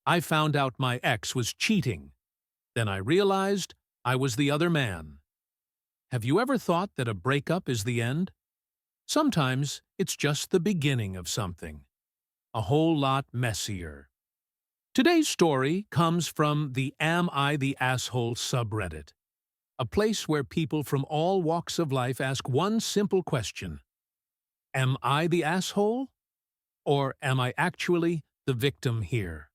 I found out my ex was cheating. Then I realized I was the other man. Have you ever thought that a breakup is the end? Sometimes it's just the beginning of something. A whole lot messier. Today's story comes from the Am I the Asshole subreddit, a place where people from all walks of life ask one simple question. Am I the asshole? Or am I actually the victim here?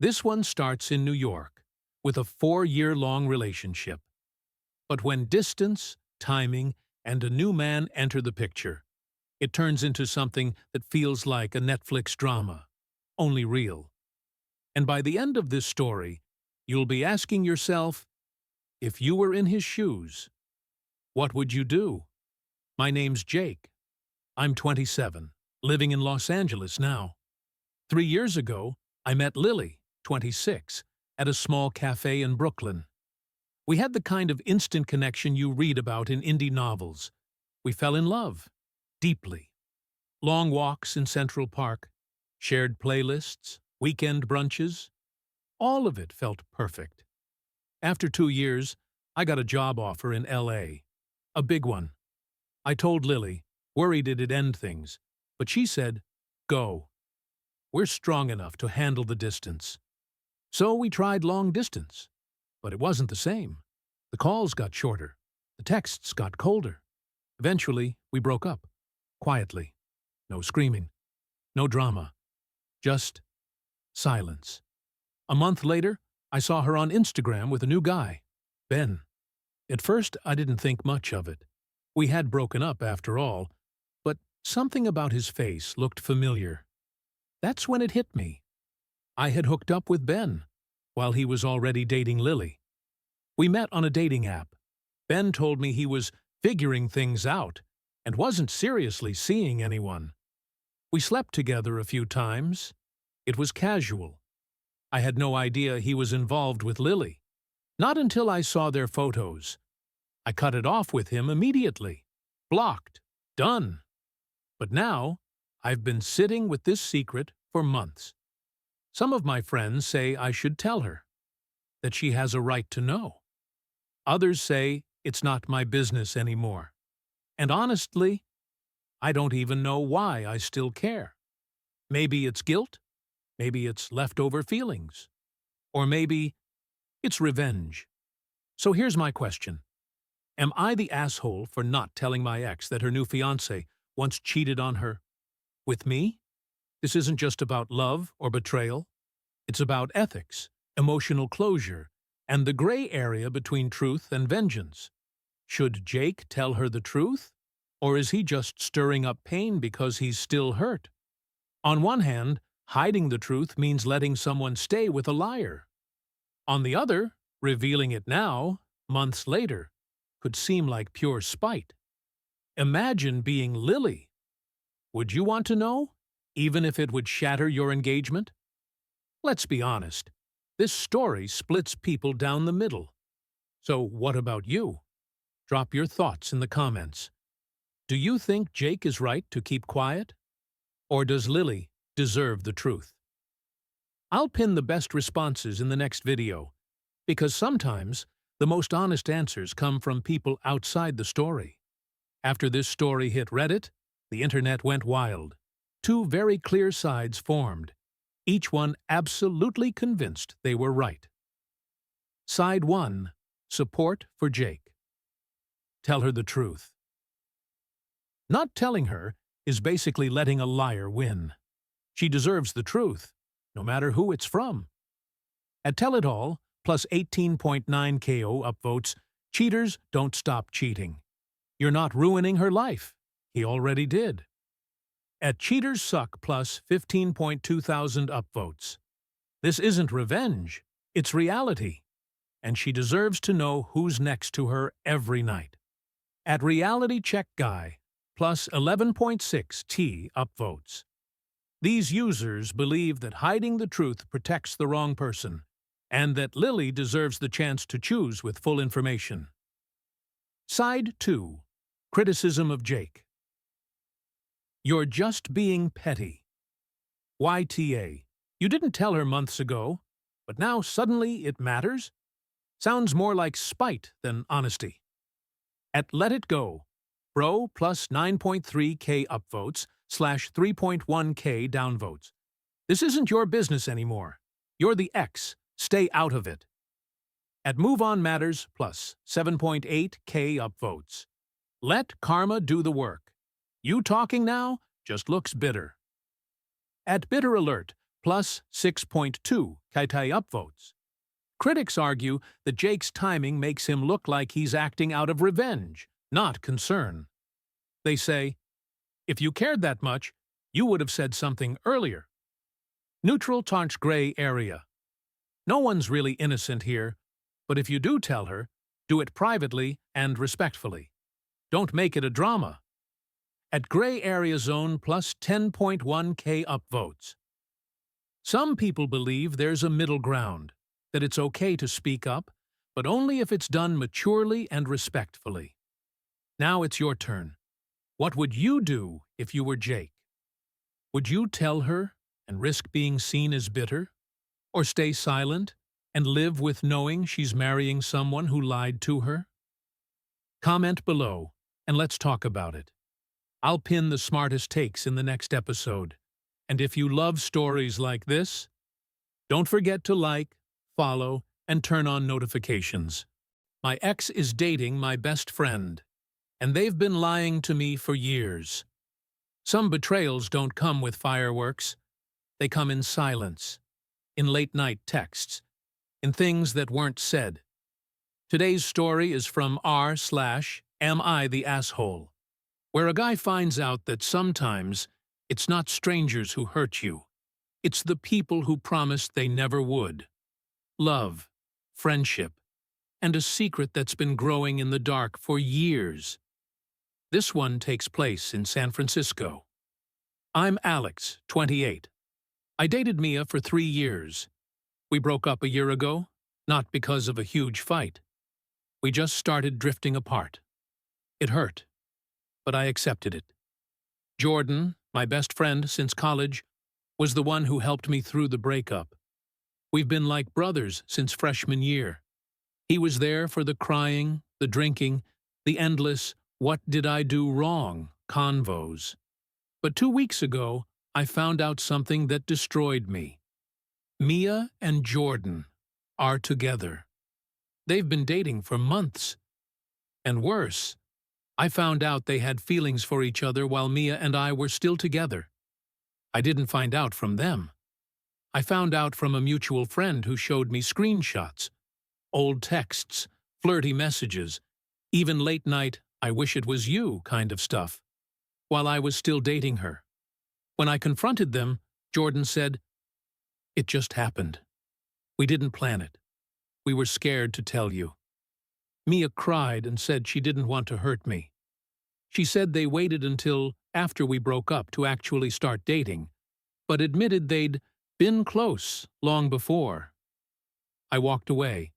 This one starts in New York, with a 4-year-long relationship. But when distance, timing, and a new man enter the picture, it turns into something that feels like a Netflix drama, only real. And by the end of this story, you'll be asking yourself, if you were in his shoes, what would you do? My name's Jake. I'm 27, living in Los Angeles now. 3 years ago, I met Lily, 26, at a small cafe in Brooklyn. We had the kind of instant connection you read about in indie novels. We fell in love, deeply. Long walks in Central Park, shared playlists, weekend brunches. All of it felt perfect. After 2 years, I got a job offer in LA. A big one. I told Lily, worried it'd end things, but she said, go. We're strong enough to handle the distance. So we tried long distance. But it wasn't the same. The calls got shorter. The texts got colder. Eventually, we broke up. Quietly. No screaming. No drama. Just silence. A month later, I saw her on Instagram with a new guy, Ben. At first, I didn't think much of it. We had broken up after all, but something about his face looked familiar. That's when it hit me. I had hooked up with Ben, while he was already dating Lily. We met on a dating app. Ben told me he was figuring things out and wasn't seriously seeing anyone. We slept together a few times. It was casual. I had no idea he was involved with Lily. Not until I saw their photos. I cut it off with him immediately. Blocked. Done. But now, I've been sitting with this secret for months. Some of my friends say I should tell her, that she has a right to know. Others say it's not my business anymore. And honestly, I don't even know why I still care. Maybe it's guilt, maybe it's leftover feelings, or maybe it's revenge. So here's my question. Am I the asshole for not telling my ex that her new fiancé once cheated on her? With me? This isn't just about love or betrayal. It's about ethics, emotional closure, and the gray area between truth and vengeance. Should Jake tell her the truth? Or is he just stirring up pain because he's still hurt? On one hand, hiding the truth means letting someone stay with a liar. On the other, revealing it now, months later, could seem like pure spite. Imagine being Lily. Would you want to know, even if it would shatter your engagement? Let's be honest. This story splits people down the middle. So what about you? Drop your thoughts in the comments. Do you think Jake is right to keep quiet? Or does Lily deserve the truth? I'll pin the best responses in the next video, because sometimes the most honest answers come from people outside the story. After this story hit Reddit, the internet went wild. 2 very clear sides formed, each one absolutely convinced they were right. Side 1. Support for Jake. Tell her the truth. Not telling her is basically letting a liar win. She deserves the truth, no matter who it's from. At Tell It All, plus 18.9 KO upvotes, cheaters don't stop cheating. You're not ruining her life. He already did. At Cheaters Suck, plus 15.2 thousand upvotes. This isn't revenge, it's reality. And she deserves to know who's next to her every night. At Reality Check Guy, plus 11.6 T upvotes. These users believe that hiding the truth protects the wrong person, and that Lily deserves the chance to choose with full information. Side 2. Criticism of Jake. You're just being petty. YTA. You didn't tell her months ago, but now suddenly it matters? Sounds more like spite than honesty. At Let It Go, bro plus 9.3K upvotes slash 3.1K downvotes. This isn't your business anymore. You're the ex. Stay out of it. At Move On Matters plus 7.8K upvotes. Let karma do the work. You talking now just looks bitter. At Bitter Alert plus 6.2K upvotes. Critics argue that Jake's timing makes him look like he's acting out of revenge, not concern. They say, if you cared that much, you would have said something earlier. Neutral touch gray area. No one's really innocent here, but if you do tell her, do it privately and respectfully. Don't make it a drama. At Gray Area Zone plus 10.1K upvotes. Some people believe there's a middle ground, that it's okay to speak up, but only if it's done maturely and respectfully. Now it's your turn. What would you do if you were Jake? Would you tell her and risk being seen as bitter? Or stay silent and live with knowing she's marrying someone who lied to her? Comment below and let's talk about it. I'll pin the smartest takes in the next episode. And if you love stories like this, don't forget to like, follow, and turn on notifications. My ex is dating my best friend, and they've been lying to me for years. Some betrayals don't come with fireworks. They come in silence, in late-night texts, in things that weren't said. Today's story is from r/Am I the Asshole, where a guy finds out that sometimes it's not strangers who hurt you. It's the people who promised they never would. Love, friendship, and a secret that's been growing in the dark for years. This one takes place in San Francisco. I'm Alex, 28. I dated Mia for 3 years. We broke up a year ago, not because of a huge fight. We just started drifting apart. It hurt, but I accepted it. Jordan, my best friend since college, was the one who helped me through the breakup. We've been like brothers since freshman year. He was there for the crying, the drinking, the endless "what did I do wrong" convos. But 2 weeks ago, I found out something that destroyed me. Mia and Jordan are together. They've been dating for months. And worse, I found out they had feelings for each other while Mia and I were still together. I didn't find out from them. I found out from a mutual friend who showed me screenshots, old texts, flirty messages, even late-night "I wish it was you" kind of stuff, while I was still dating her. When I confronted them, Jordan said, "It just happened. We didn't plan it. We were scared to tell you." Mia cried and said she didn't want to hurt me. She said they waited until after we broke up to actually start dating, but admitted they'd been close long before. I walked away,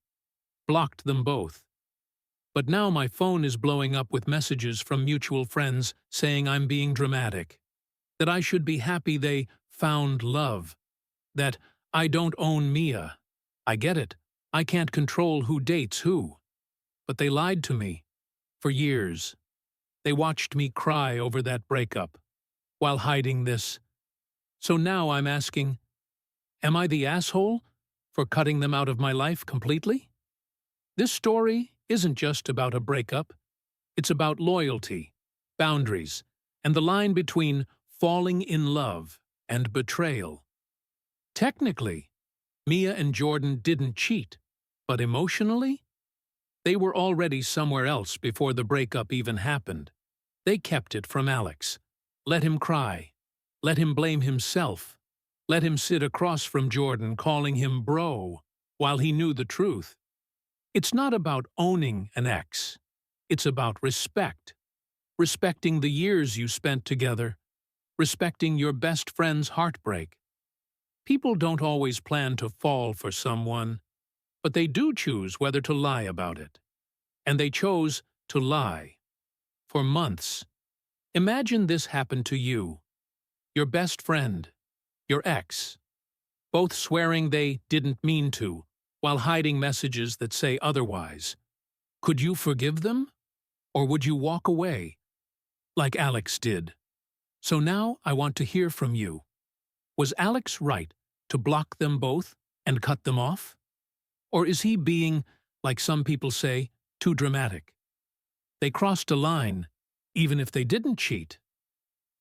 blocked them both. But now my phone is blowing up with messages from mutual friends saying I'm being dramatic, that I should be happy they found love, that I don't own Mia. I get it. I can't control who dates who. But they lied to me. For years. They watched me cry over that breakup, while hiding this. So now I'm asking, am I the asshole for cutting them out of my life completely? This story isn't just about a breakup. It's about loyalty, boundaries, and the line between falling in love and betrayal. Technically, Mia and Jordan didn't cheat, but emotionally? They were already somewhere else before the breakup even happened. They kept it from Alex. Let him cry. Let him blame himself. Let him sit across from Jordan calling him bro while he knew the truth. It's not about owning an ex. It's about respect. Respecting the years you spent together. Respecting your best friend's heartbreak. People don't always plan to fall for someone, but they do choose whether to lie about it. And they chose to lie. For months. Imagine this happened to you. Your best friend. Your ex. both swearing they didn't mean to, while hiding messages that say otherwise. Could you forgive them? Or would you walk away, like Alex did? So now I want to hear from you. Was Alex right to block them both and cut them off? Or is he being, like some people say, too dramatic? They crossed a line, even if they didn't cheat.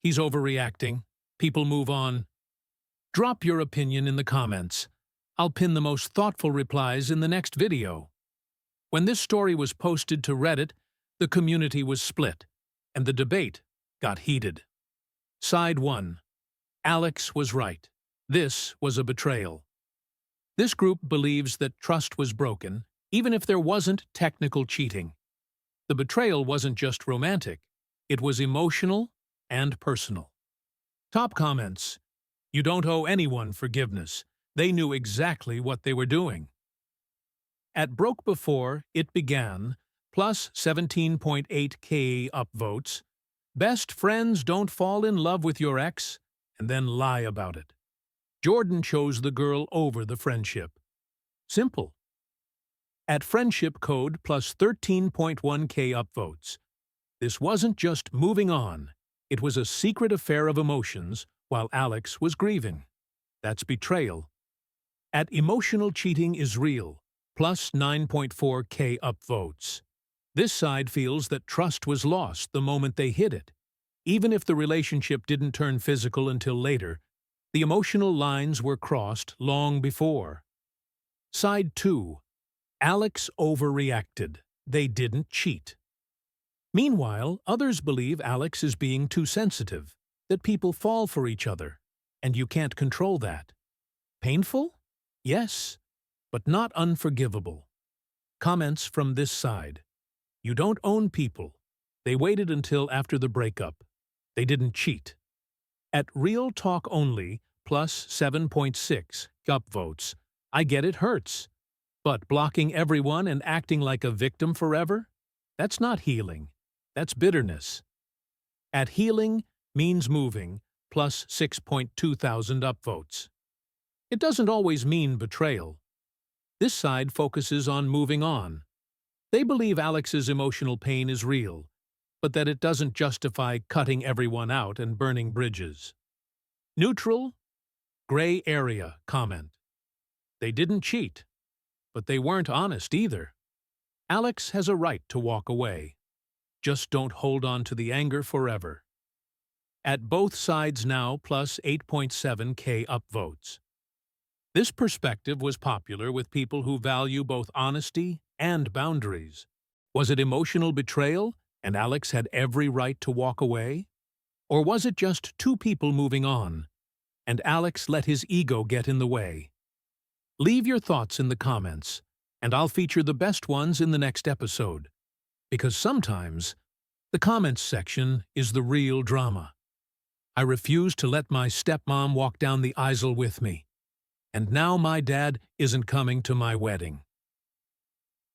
He's overreacting. People move on. Drop your opinion in the comments. I'll pin the most thoughtful replies in the next video. When this story was posted to Reddit, the community was split, and the debate got heated. Side 1. Alex was right. This was a betrayal. This group believes that trust was broken, even if there wasn't technical cheating. The betrayal wasn't just romantic, it was emotional and personal. Top comments. You don't owe anyone forgiveness. They knew exactly what they were doing. At Broke Before It Began, plus 17.8K upvotes, best friends don't fall in love with your ex and then lie about it. Jordan chose the girl over the friendship. Simple. At Friendship Code, plus 13.1K upvotes. This wasn't just moving on. It was a secret affair of emotions while Alex was grieving. That's betrayal. At Emotional Cheating is Real, plus 9.4K upvotes. This side feels that trust was lost the moment they hid it. Even if the relationship didn't turn physical until later, the emotional lines were crossed long before. Side 2. Alex overreacted. They didn't cheat. Meanwhile, others believe Alex is being too sensitive, that people fall for each other, and you can't control that. Painful? Yes, but not unforgivable. Comments from this side. You don't own people. They waited until after the breakup. They didn't cheat. At Real Talk Only, plus 7.6 upvotes, I get it hurts. But blocking everyone and acting like a victim forever? That's not healing. That's bitterness. At Healing Means Moving, plus 6.2 thousand upvotes. It doesn't always mean betrayal. This side focuses on moving on. They believe Alex's emotional pain is real, but that it doesn't justify cutting everyone out and burning bridges. Neutral, gray area comment. They didn't cheat, but they weren't honest either. Alex has a right to walk away. Just don't hold on to the anger forever. At Both Sides Now, plus 8.7K upvotes. This perspective was popular with people who value both honesty and boundaries. Was it emotional betrayal, and Alex had every right to walk away? Or was it just two people moving on, and Alex let his ego get in the way? Leave your thoughts in the comments, and I'll feature the best ones in the next episode. Because sometimes, the comments section is the real drama. I refused to let my stepmom walk down the aisle with me. And now my dad isn't coming to my wedding.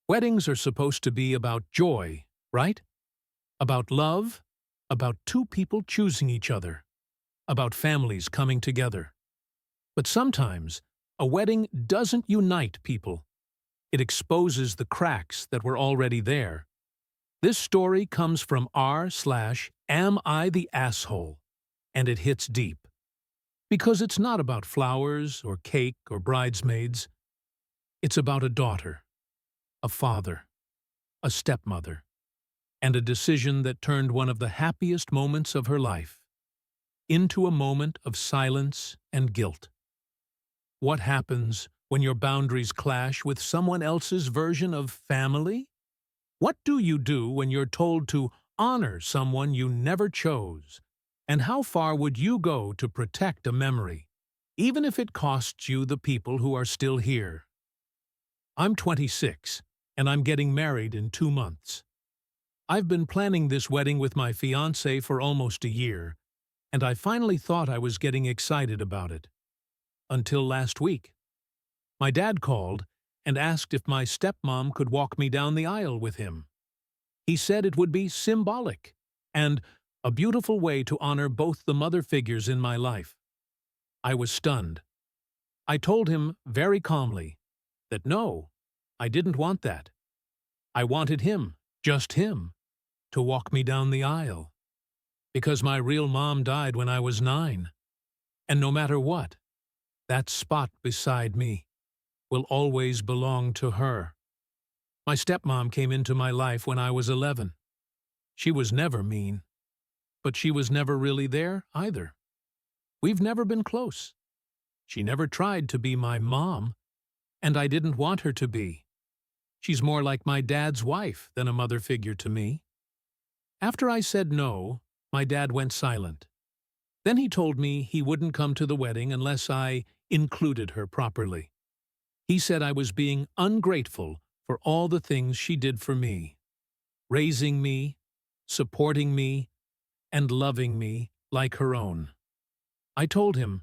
Weddings are supposed to be about joy, right? About love, about two people choosing each other, about families coming together. But sometimes, a wedding doesn't unite people. It exposes the cracks that were already there. This story comes from r/Am I the Asshole, and it hits deep. Because it's not about flowers or cake or bridesmaids. It's about a daughter, a father, a stepmother, and a decision that turned one of the happiest moments of her life into a moment of silence and guilt. What happens when your boundaries clash with someone else's version of family? What do you do when you're told to honor someone you never chose? And how far would you go to protect a memory, even if it costs you the people who are still here? I'm 26, and I'm getting married in 2 months. I've been planning this wedding with my fiancé for almost a year, and I finally thought I was getting excited about it. Until last week. My dad called and asked if my stepmom could walk me down the aisle with him. He said it would be symbolic and a beautiful way to honor both the mother figures in my life. I was stunned. I told him very calmly that no, I didn't want that. I wanted him, just him, to walk me down the aisle. Because my real mom died when I was 9. And no matter what, that spot beside me will always belong to her. My stepmom came into my life when I was 11. She was never mean, but she was never really there either. We've never been close. She never tried to be my mom, and I didn't want her to be. She's more like my dad's wife than a mother figure to me. After I said no, my dad went silent. Then he told me he wouldn't come to the wedding unless I included her properly. He said I was being ungrateful for all the things she did for me, raising me, supporting me, and loving me like her own. I told him,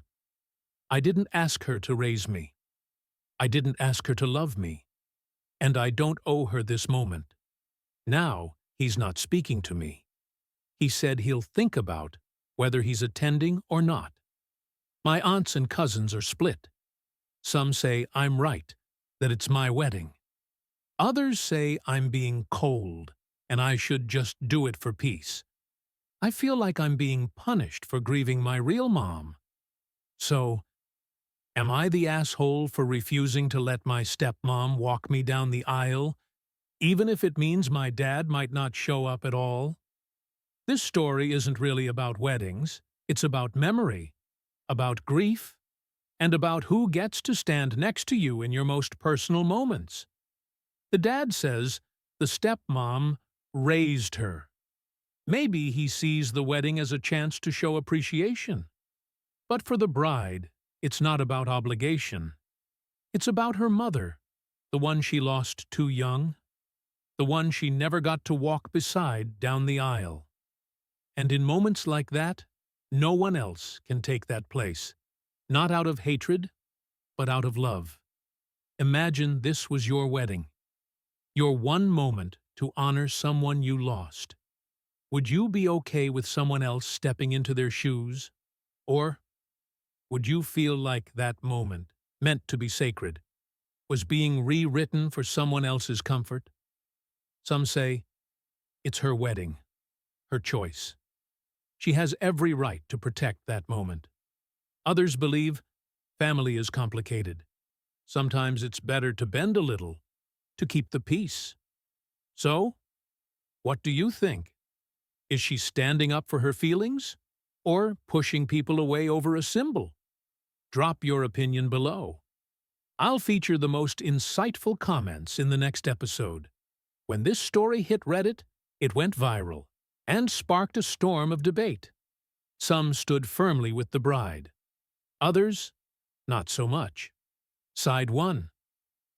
I didn't ask her to raise me. I didn't ask her to love me. And I don't owe her this moment. Now he's not speaking to me. He said he'll think about whether he's attending or not. My aunts and cousins are split. Some say I'm right, that it's my wedding. Others say I'm being cold, and I should just do it for peace. I feel like I'm being punished for grieving my real mom. So, am I the asshole for refusing to let my stepmom walk me down the aisle, even if it means my dad might not show up at all? This story isn't really about weddings. It's about memory, about grief, and about who gets to stand next to you in your most personal moments. The dad says the stepmom raised her. Maybe he sees the wedding as a chance to show appreciation. But for the bride, it's not about obligation. It's about her mother, the one she lost too young, the one she never got to walk beside down the aisle. And in moments like that, no one else can take that place, not out of hatred, but out of love. Imagine this was your wedding, your one moment to honor someone you lost. Would you be okay with someone else stepping into their shoes? Or would you feel like that moment, meant to be sacred, was being rewritten for someone else's comfort? Some say it's her wedding, her choice. She has every right to protect that moment. Others believe family is complicated. Sometimes it's better to bend a little to keep the peace. So, what do you think? Is she standing up for her feelings or pushing people away over a symbol? Drop your opinion below. I'll feature the most insightful comments in the next episode. When this story hit Reddit, it went viral and sparked a storm of debate. Some stood firmly with the bride. Others, not so much. Side 1.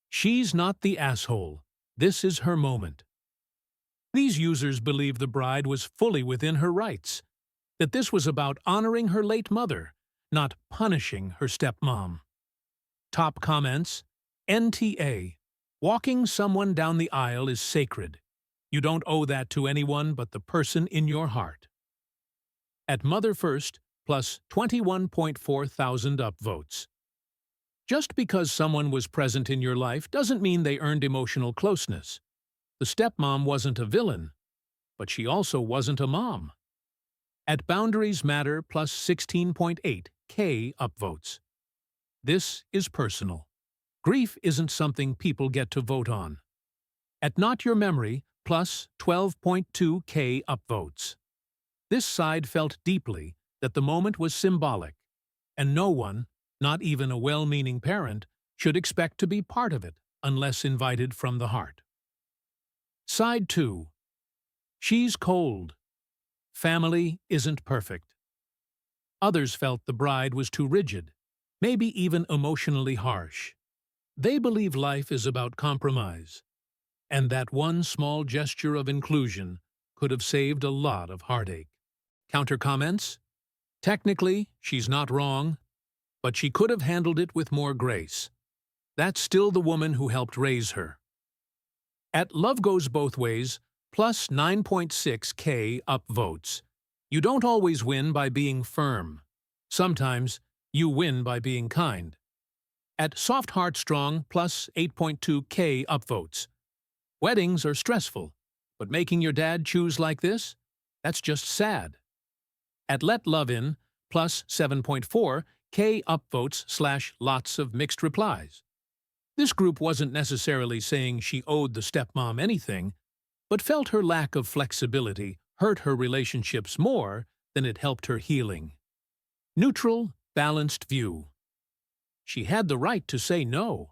She's not the asshole. This is her moment. These users believe the bride was fully within her rights, that this was about honoring her late mother, not punishing her stepmom. Top comments: NTA. Walking someone down the aisle is sacred. You don't owe that to anyone but the person in your heart. At Mother First, plus 21.4 thousand upvotes. Just because someone was present in your life doesn't mean they earned emotional closeness. The stepmom wasn't a villain, but she also wasn't a mom. At Boundaries Matter, plus 16.8K upvotes. This is personal. Grief isn't something people get to vote on. At Not Your Memory, plus 12.2K upvotes. This side felt deeply that the moment was symbolic, and no one, not even a well-meaning parent, should expect to be part of it unless invited from the heart. Side 2. She's cold. Family isn't perfect. Others felt the bride was too rigid, maybe even emotionally harsh. They believe life is about compromise, and that one small gesture of inclusion could have saved a lot of heartache. Counter comments? Technically, she's not wrong, but she could have handled it with more grace. That's still the woman who helped raise her. At Love Goes Both Ways, plus 9.6K upvotes. You don't always win by being firm. Sometimes, you win by being kind. At Soft Heart Strong plus 8.2K upvotes. Weddings are stressful, but making your dad choose like this? That's just sad. At Let Love In plus 7.4K upvotes / lots of mixed replies. This group wasn't necessarily saying she owed the stepmom anything, but felt her lack of flexibility hurt her relationships more than it helped her healing. Neutral, balanced view. She had the right to say no,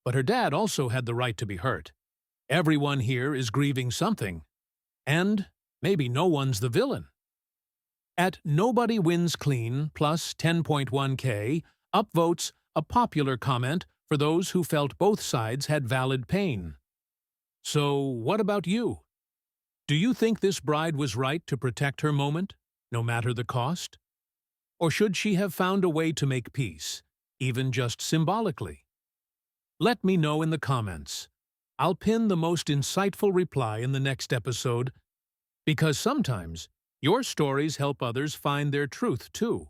but her dad also had the right to be hurt. Everyone here is grieving something, and maybe no one's the villain. At Nobody Wins Clean plus 10.1K upvotes a popular comment for those who felt both sides had valid pain. So, what about you? Do you think this bride was right to protect her moment, no matter the cost? Or should she have found a way to make peace, even just symbolically? Let me know in the comments. I'll pin the most insightful reply in the next episode, because sometimes your stories help others find their truth too.